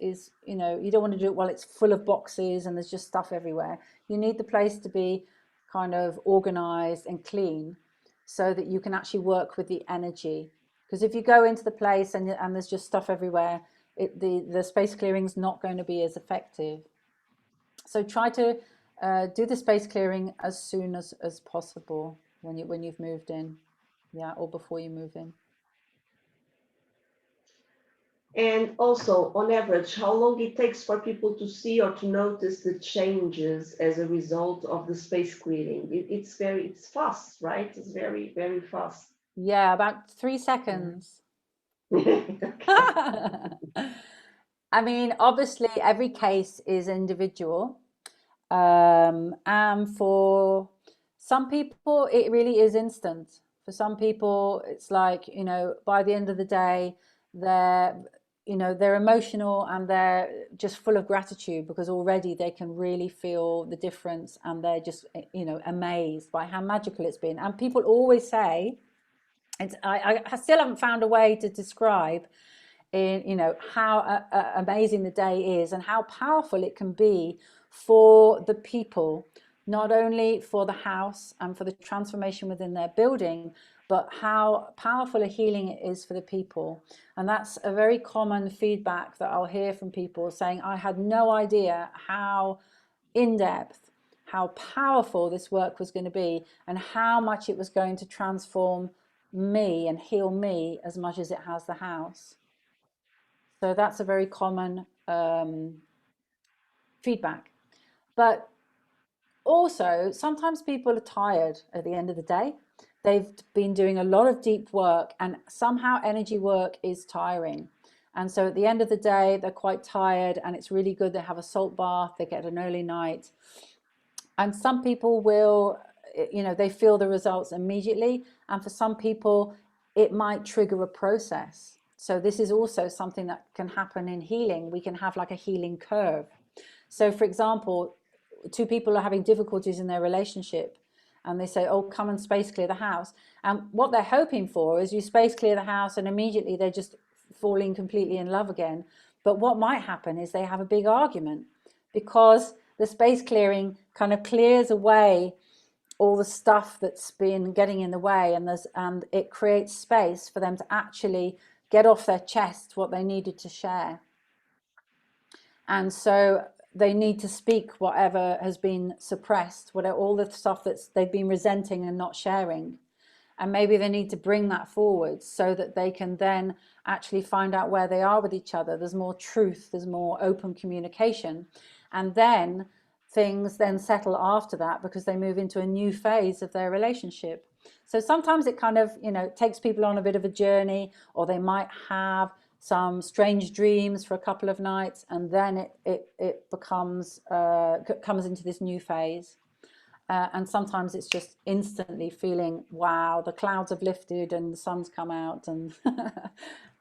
you know, you don't want to do it while it's full of boxes and there's just stuff everywhere. You need the place to be kind of organized and clean so that you can actually work with the energy. Because if you go into the place and there's just stuff everywhere, the space clearing is not going to be as effective. So try to do the space clearing as soon as possible when you've moved in, yeah, or before you move in. And also, on average, how long it takes for people to see or to notice the changes as a result of the space clearing? It's fast, right? It's very, very fast. Yeah, about 3 seconds. I mean, obviously, every case is individual. And for some people, it really is instant. For some people, it's like, you know, by the end of the day, they're emotional and they're just full of gratitude because already they can really feel the difference and they're just, you know, amazed by how magical it's been. And people always say, I still haven't found a way to describe you know, how amazing the day is and how powerful it can be for the people, not only for the house and for the transformation within their building, but how powerful a healing it is for the people. And that's a very common feedback that I'll hear from people saying, I had no idea how in-depth, how powerful this work was going to be and how much it was going to transform me and heal me as much as it has the house. So that's a very common feedback. But also, sometimes people are tired at the end of the day. They've been doing a lot of deep work and somehow energy work is tiring. And so at the end of the day, they're quite tired and it's really good. They have a salt bath, they get an early night. And some people will, you know, they feel the results immediately. And for some people, it might trigger a process. So this is also something that can happen in healing. We can have like a healing curve. So for example, two people are having difficulties in their relationship and they say, oh, come and space clear the house. And what they're hoping for is you space clear the house and immediately they're just falling completely in love again. But what might happen is they have a big argument because the space clearing kind of clears away all the stuff that's been getting in the way, and it creates space for them to actually get off their chest what they needed to share. And so they need to speak whatever has been suppressed, all the stuff that they've been resenting and not sharing. And maybe they need to bring that forward so that they can then actually find out where they are with each other. There's more truth, there's more open communication. And then things then settle after that because they move into a new phase of their relationship. So sometimes it kind of, you know, takes people on a bit of a journey, or they might have some strange dreams for a couple of nights, and then it becomes comes into this new phase. And sometimes it's just instantly feeling, wow, the clouds have lifted and the sun's come out and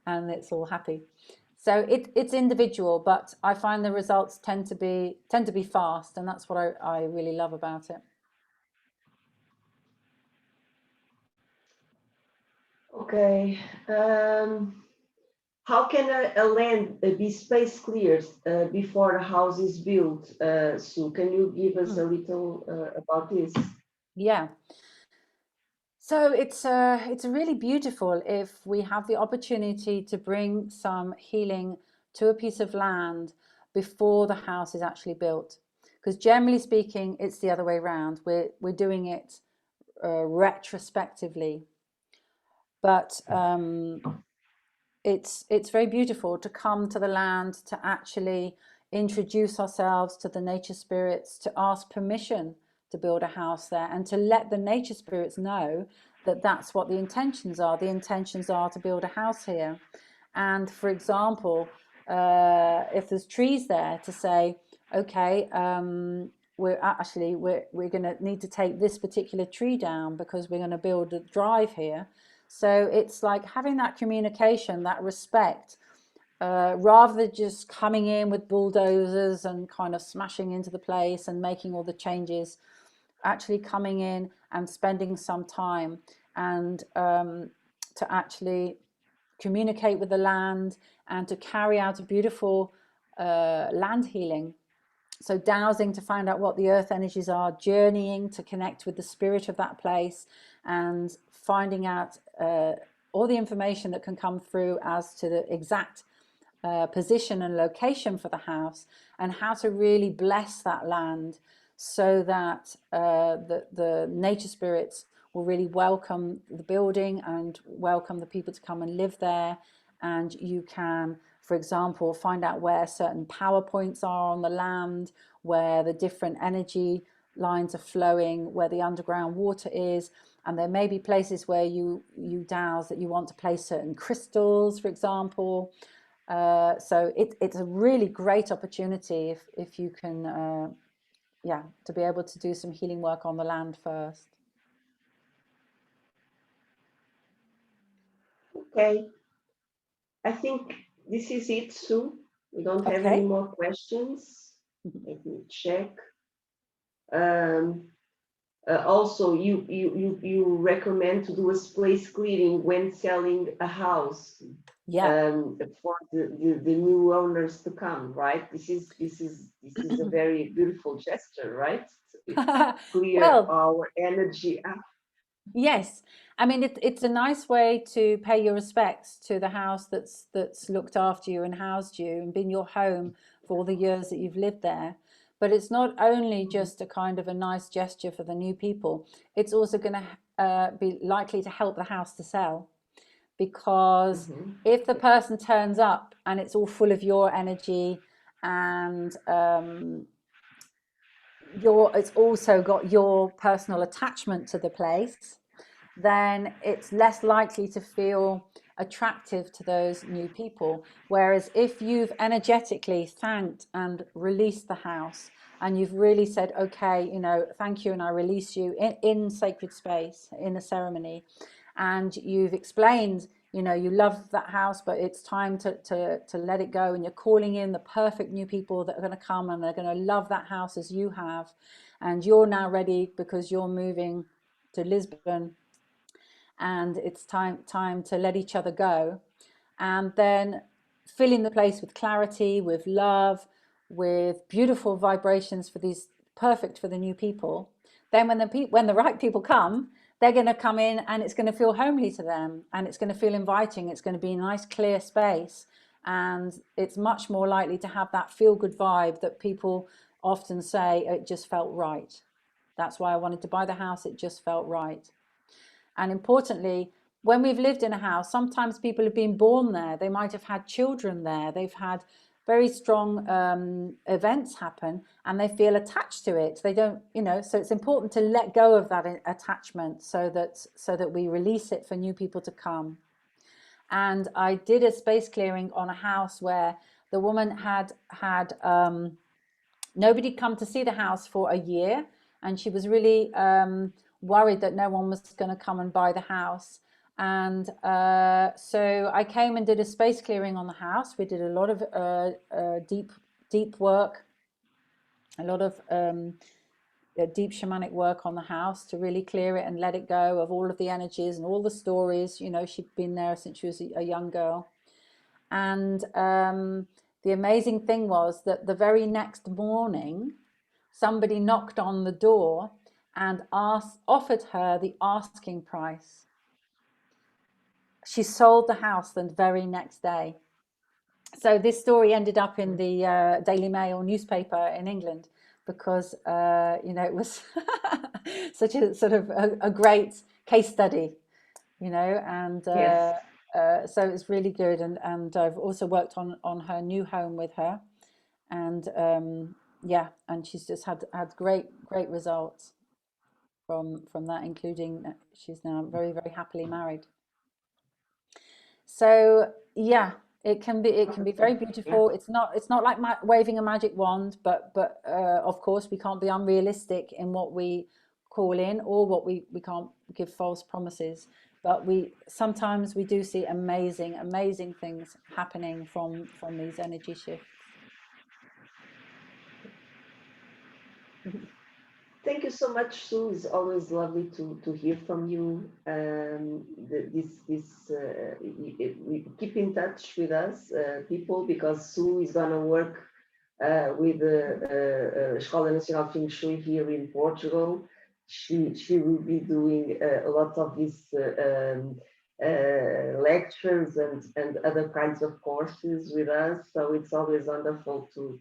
and it's all happy. So it's individual, but I find the results tend to be fast, and that's what I really love about it. Okay. How can a land be space cleared before the house is built? Sue, can you give us a little about this? Yeah. So it's really beautiful if we have the opportunity to bring some healing to a piece of land before the house is actually built. Because generally speaking, it's the other way around. We're doing it retrospectively. But it's very beautiful to come to the land, to actually introduce ourselves to the nature spirits, to ask permission to build a house there, and to let the nature spirits know that that's what the intentions are. The intentions are to build a house here. And for example, if there's trees there, to say, okay, we're going to need to take this particular tree down because we're going to build a drive here. So it's like having that communication, that respect, rather than just coming in with bulldozers and kind of smashing into the place and making all the changes, actually coming in and spending some time and to actually communicate with the land and to carry out a beautiful land healing. So dowsing to find out what the earth energies are, journeying to connect with the spirit of that place, and finding out all the information that can come through as to the exact position and location for the house, and how to really bless that land so that the nature spirits will really welcome the building and welcome the people to come and live there. And you can, for example, find out where certain power points are on the land, where the different energy lines are flowing, where the underground water is. And there may be places where you douse that you want to place certain crystals, for example. So it's a really great opportunity if you can, to be able to do some healing work on the land first. Okay. I think this is it, Sue. We don't have any more questions. Let me check. Also, you recommend to do a space clearing when selling a house, for the new owners to come, right? This is a very beautiful gesture, right? Clear our energy up. Yes, I mean it's a nice way to pay your respects to the house that's looked after you and housed you and been your home for all the years that you've lived there. But it's not only just a kind of a nice gesture for the new people, it's also going to be likely to help the house to sell. Because if the person turns up and it's all full of your energy and it's also got your personal attachment to the place, then it's less likely to feel attractive to those new people. Whereas if you've energetically thanked and released the house, and you've really said, okay, thank you, and I release you in sacred space, in a ceremony, and you've explained, you love that house, but it's time to let it go, and you're calling in the perfect new people that are going to come and they're going to love that house as you have, and you're now ready because you're moving to Lisbon, and it's time to let each other go, and then filling the place with clarity, with love, with beautiful vibrations for these, perfect for the new people. Then when the right people come, they're going to come in and it's going to feel homely to them, and it's going to feel inviting. It's going to be a nice clear space, and it's much more likely to have that feel good vibe that people often say, it just felt right. That's why I wanted to buy the house. It just felt right. And importantly, when we've lived in a house, sometimes people have been born there. They might have had children there. They've had very strong events happen, and they feel attached to it. They don't, so it's important to let go of that attachment so that we release it for new people to come. And I did a space clearing on a house where the woman had nobody come to see the house for a year, and she was really worried that no one was going to come and buy the house. And so I came and did a space clearing on the house. We did a lot of deep work, a lot of deep shamanic work on the house to really clear it and let it go of all of the energies and all the stories. She'd been there since she was a young girl. And the amazing thing was that the very next morning, somebody knocked on the door and offered her the asking price. She sold the house the very next day. So this story ended up in the Daily Mail newspaper in England because, it was such a sort of a great case study, and Yes. so it's really good. And I've also worked on her new home with her, and and she's just had great results from that, including she's now very, very happily married. So it can be very beautiful. It's not like waving a magic wand, but of course we can't be unrealistic in what we call in, or what we can't give false promises. but sometimes we do see amazing things happening from these energy shifts. Thank you so much, Sue. It's always lovely to hear from you. We keep in touch with us, people, because Sue is going to work with the Escola Nacional de Feng Shui here in Portugal. She will be doing a lot of these lectures and other kinds of courses with us. So it's always wonderful to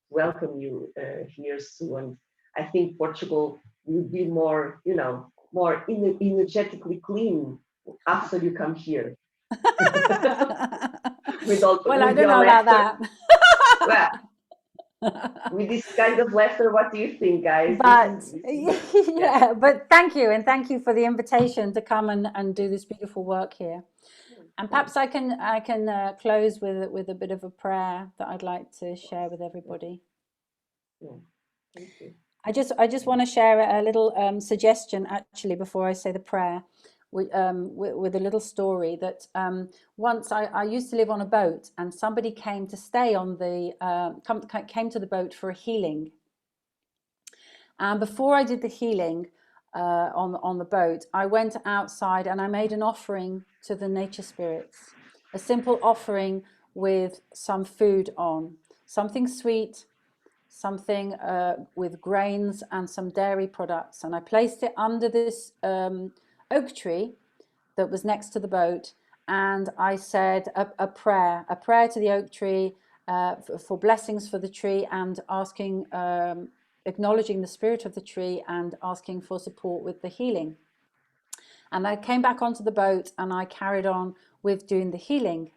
welcome you here, Sue. And I think Portugal will be more, more energetically clean after you come here. Well, I don't know about that. Well, with this kind of laughter, what do you think, guys? But yeah, but thank you, and thank you for the invitation to come and do this beautiful work here. And perhaps I can close with a bit of a prayer that I'd like to share with everybody. Yeah. Thank you. I just want to share a little suggestion actually before I say the prayer, with a little story that once I used to live on a boat, and somebody came to stay on the came to the boat for a healing. And before I did the healing on the boat, I went outside and I made an offering to the nature spirits, a simple offering with some food on, something sweet, something with grains and some dairy products. And I placed it under this oak tree that was next to the boat. And I said a prayer to the oak tree for blessings for the tree, and asking, acknowledging the spirit of the tree and asking for support with the healing. And I came back onto the boat and I carried on with doing the healing.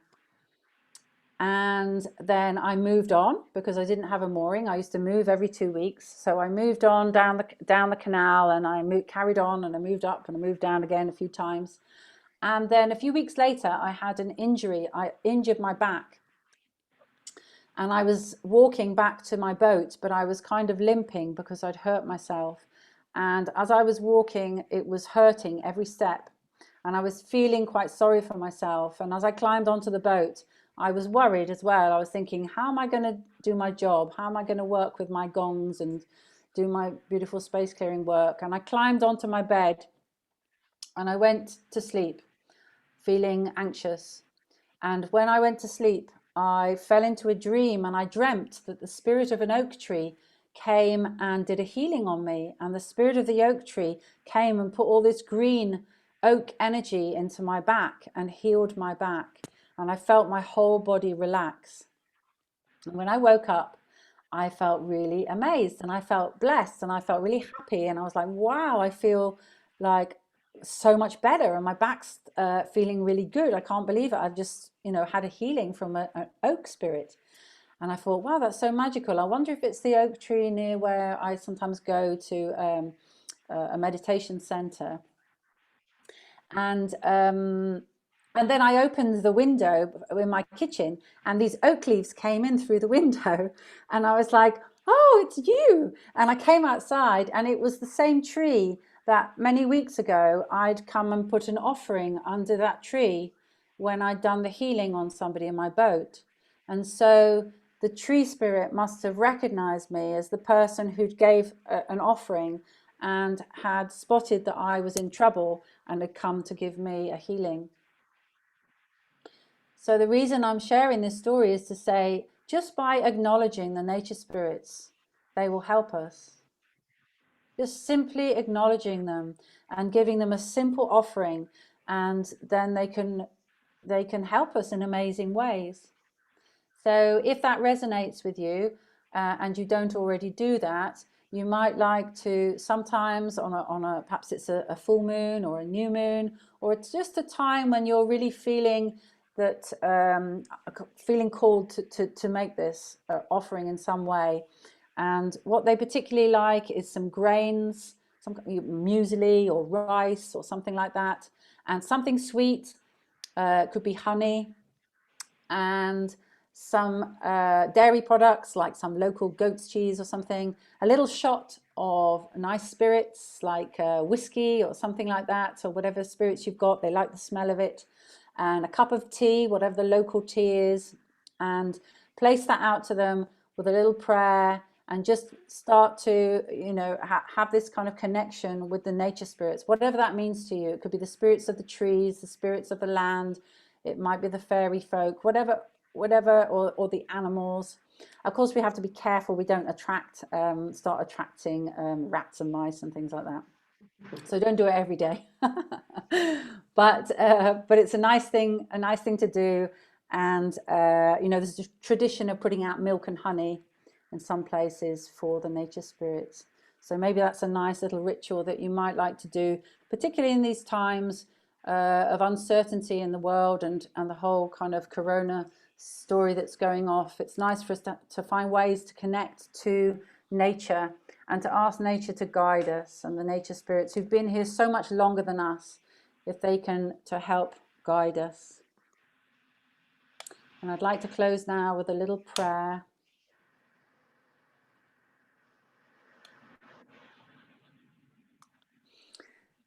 And then I moved on because I didn't have a mooring. I used to move every 2 weeks. So I moved on down the canal, and I carried on, and I moved up and I moved down again a few times. And then a few weeks later, I had an injury. I injured my back. And I was walking back to my boat, but I was kind of limping because I'd hurt myself. And as I was walking, it was hurting every step. And I was feeling quite sorry for myself. And as I climbed onto the boat, I was worried as well. I was thinking, how am I going to do my job? How am I going to work with my gongs and do my beautiful space clearing work? And I climbed onto my bed and I went to sleep, feeling anxious. And when I went to sleep, I fell into a dream, and I dreamt that the spirit of an oak tree came and did a healing on me. And the spirit of the oak tree came and put all this green oak energy into my back and healed my back. And I felt my whole body relax. And when I woke up, I felt really amazed, and I felt blessed, and I felt really happy. And I was like, wow, I feel like so much better, and my back's feeling really good. I can't believe it. I've just, had a healing from an oak spirit. And I thought, wow, that's so magical. I wonder if it's the oak tree near where I sometimes go to a meditation center. And then I opened the window in my kitchen, and these oak leaves came in through the window, and I was like, oh, it's you. And I came outside, and it was the same tree that many weeks ago I'd come and put an offering under that tree when I'd done the healing on somebody in my boat. And so the tree spirit must have recognized me as the person who gave an offering and had spotted that I was in trouble and had come to give me a healing. So the reason I'm sharing this story is to say, just by acknowledging the nature spirits, they will help us. Just simply acknowledging them and giving them a simple offering, and then they can help us in amazing ways. So if that resonates with you and you don't already do that, you might like to sometimes on a perhaps it's a full moon or a new moon, or it's just a time when you're really feeling that feeling called to make this offering in some way. And what they particularly like is some grains, some muesli or rice or something like that, and something sweet. Could be honey, and some dairy products, like some local goat's cheese or something, a little shot of nice spirits like whiskey or something like that, or whatever spirits you've got, they like the smell of it, and a cup of tea, whatever the local tea is, and place that out to them with a little prayer, and just start to, you know, have this kind of connection with the nature spirits, whatever that means to you. It could be the spirits of the trees, the spirits of the land, it might be the fairy folk, whatever, or the animals. Of course, we have to be careful we don't start attracting rats and mice and things like that. So don't do it every day. but it's a nice thing to do. And you know, there's a tradition of putting out milk and honey in some places for the nature spirits. So maybe that's a nice little ritual that you might like to do, particularly in these times of uncertainty in the world and the whole kind of corona story that's going off. It's nice for us to find ways to connect to nature and to ask nature to guide us, and the nature spirits who've been here so much longer than us, if they can, to help guide us. And I'd like to close now with a little prayer.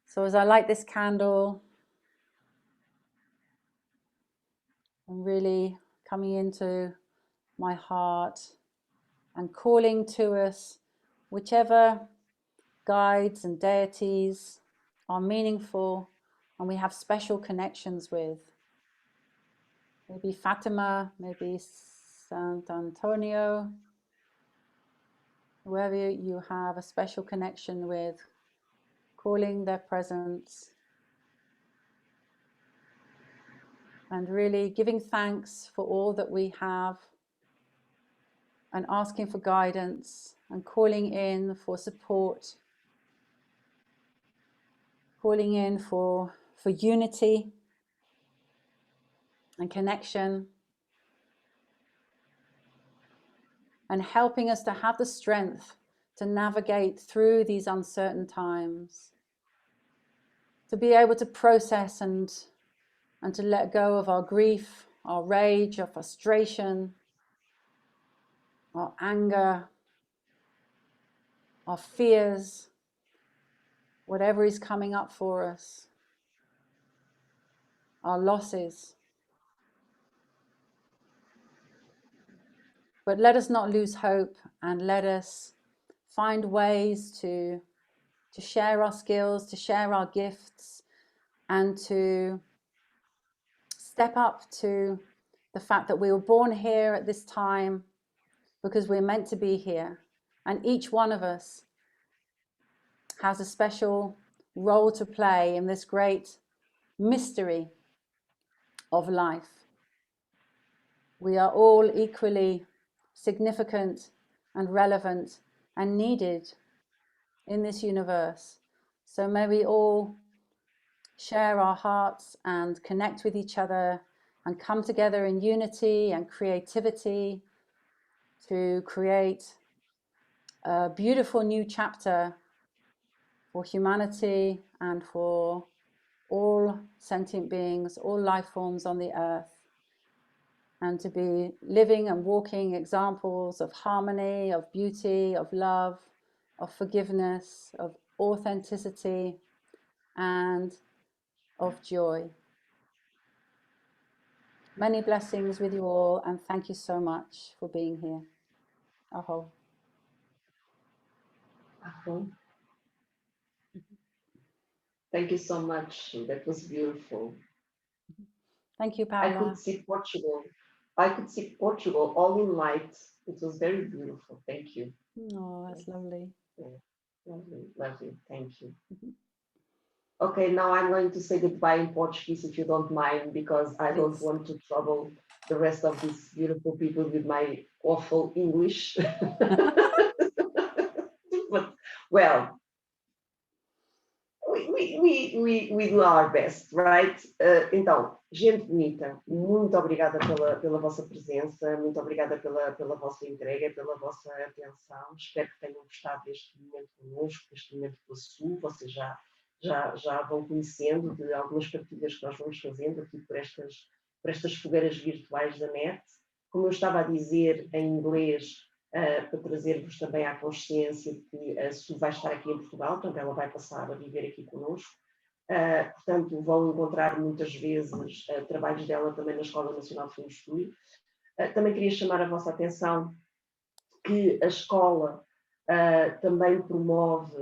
So as I light this candle, I'm really coming into my heart and calling to us whichever guides and deities are meaningful and we have special connections with. Maybe Fatima, maybe Sant Antonio, whoever you have a special connection with, calling their presence and really giving thanks for all that we have, and asking for guidance and calling in for support, calling in for unity and connection, and helping us to have the strength to navigate through these uncertain times, to be able to process and to let go of our grief, our rage, our frustration, our anger, our fears, whatever is coming up for us, our losses. But let us not lose hope, and let us find ways to share our skills, to share our gifts, and to step up to the fact that we were born here at this time because we're meant to be here. And each one of us has a special role to play in this great mystery of life. We are all equally significant and relevant and needed in this universe. So may we all share our hearts and connect with each other and come together in unity and creativity to create a beautiful new chapter for humanity and for all sentient beings, all life forms on the earth, and to be living and walking examples of harmony, of beauty, of love, of forgiveness, of authenticity, and of joy. Many blessings with you all, and thank you so much for being here. Aho. Aho. Thank you so much. That was beautiful. Thank you, Paula. I could see Portugal. I could see Portugal all in light. It was very beautiful. Thank you. Oh, that's lovely. Yeah. Lovely, lovely. Thank you. Okay, now I'm going to say goodbye in Portuguese, if you don't mind, because I don't want to trouble the rest of these beautiful people with my awful English. But, well, we do our best, right? Então, gente bonita, muito obrigada pela vossa presença, muito obrigada pela vossa entrega, pela vossa atenção. Espero que tenham gostado deste momento connosco, deste momento pela Sul. Vocês já vão conhecendo de algumas partilhas que nós vamos fazendo aqui por estas fogueiras virtuais da net. como eu estava a dizer, em inglês, para trazer-vos também à consciência de que a Su vai estar aqui em Portugal, portanto ela vai passar a viver aqui connosco. Portanto, vão encontrar muitas vezes trabalhos dela também na Escola Nacional de Feng Shui. Também queria chamar a vossa atenção que a escola também promove,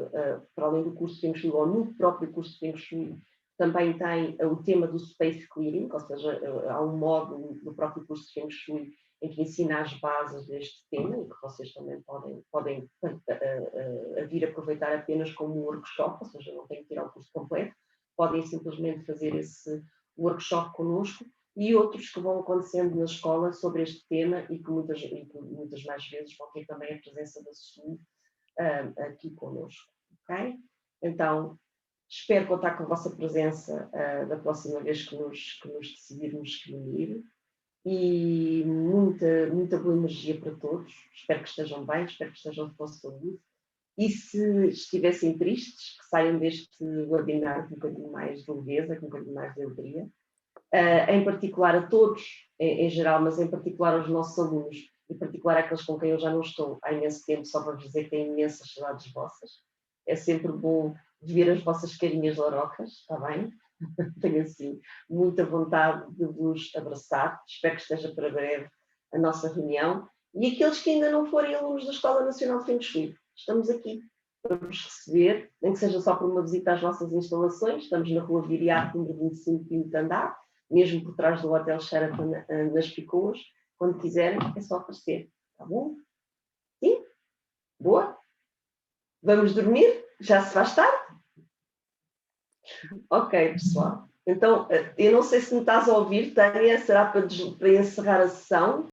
para além do curso de Feng Shui, ou no próprio curso de Feng Shui, também tem o tema do Space Clearing, ou seja, há um módulo do próprio curso de Feng Shui em que ensina as bases deste tema e que vocês também podem vir aproveitar apenas como um workshop, ou seja, não têm que tirar o curso completo, podem simplesmente fazer esse workshop connosco, e outros que vão acontecendo na escola sobre este tema e que muitas mais vezes vão ter também a presença da Su aqui connosco, ok? Então, espero contar com a vossa presença da próxima vez que nos decidirmos reunir, e muita boa energia para todos. Espero que estejam bem, espero que estejam de boa saúde, e se estivessem tristes, que saiam deste webinar com um bocadinho mais de leveza, com um bocadinho mais de alegria. Em particular a todos, em geral, mas em particular aos nossos alunos, em particular àqueles com quem eu já não estou há imenso tempo, só para vos dizer que tenho imensas saudades vossas. É sempre bom ver as vossas carinhas larocas, está bem? Tenho assim muita vontade de vos abraçar, espero que esteja para breve a nossa reunião. E aqueles que ainda não forem alunos da Escola Nacional de Feng Shui, estamos aqui para vos receber, nem que seja só por uma visita às nossas instalações. Estamos na rua Viriato, número 25, quinto andar, mesmo por trás do Hotel Sheraton nas Picoas. Quando quiserem, é só aparecer, tá bom? Sim? Boa? Vamos dormir? Já se faz tarde? Ok, pessoal. Então, eu não sei se me estás a ouvir, Tânia, será para encerrar a sessão?